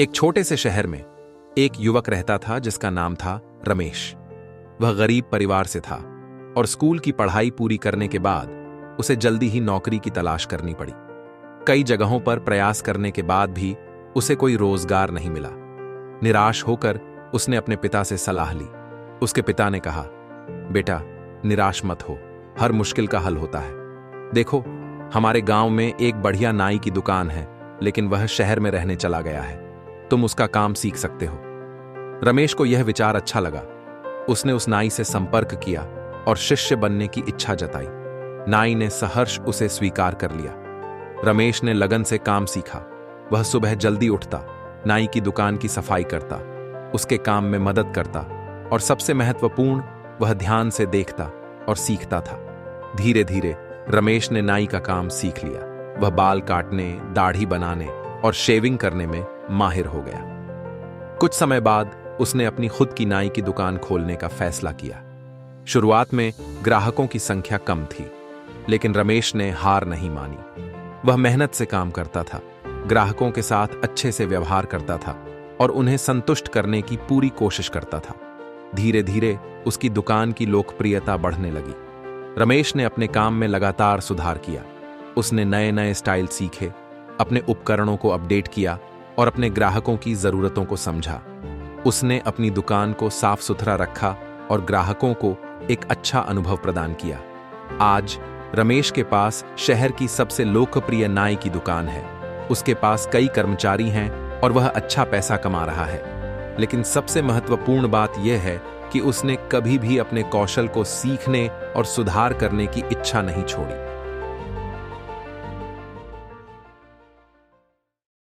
एक छोटे से शहर में एक युवक रहता था जिसका नाम था रमेश। वह गरीब परिवार से था और स्कूल की पढ़ाई पूरी करने के बाद उसे जल्दी ही नौकरी की तलाश करनी पड़ी। कई जगहों पर प्रयास करने के बाद भी उसे कोई रोजगार नहीं मिला। निराश होकर उसने अपने पिता से सलाह ली। उसके पिता ने कहा, बेटा निराश मत हो, हर मुश्किल का हल होता है। देखो, हमारे गांव में एक बढ़िया नाई की दुकान है, लेकिन वह शहर में रहने चला गया है। तुम उसका काम सीख सकते हो। रमेश को यह विचार अच्छा लगा। उसने उस नाई से संपर्क किया और शिष्य बनने की इच्छा जताई। नाई ने सहर्ष उसे स्वीकार कर लिया। रमेश ने लगन से काम सीखा। वह सुबह जल्दी उठता, नाई की दुकान की सफाई करता, उसके काम में मदद करता और सबसे महत्वपूर्ण, वह ध्यान से देखता और सीखता था। धीरे धीरे रमेश ने नाई का काम सीख लिया। वह बाल काटने, दाढ़ी बनाने और शेविंग करने में माहिर हो गया। कुछ समय बाद उसने अपनी खुद की नाई की दुकान खोलने का फैसला किया। शुरुआत में ग्राहकों की संख्या कम थी, लेकिन रमेश ने हार नहीं मानी। वह मेहनत से काम करता था, ग्राहकों के साथ अच्छे से व्यवहार करता था और उन्हें संतुष्ट करने की पूरी कोशिश करता था। धीरे धीरे उसकी दुकान की लोकप्रियता बढ़ने लगी। रमेश ने अपने काम में लगातार सुधार किया। उसने नए नए स्टाइल सीखे, अपने उपकरणों को अपडेट किया और अपने ग्राहकों की जरूरतों को समझा। उसने अपनी दुकान को साफ सुथरा रखा और ग्राहकों को एक अच्छा अनुभव प्रदान किया। आज रमेश के पास शहर की सबसे लोकप्रिय नाई की दुकान है। उसके पास कई कर्मचारी हैं और वह अच्छा पैसा कमा रहा है। लेकिन सबसे महत्वपूर्ण बात यह है कि उसने कभी भी अपने कौशल को सीखने और सुधार करने की इच्छा नहीं छोड़ी।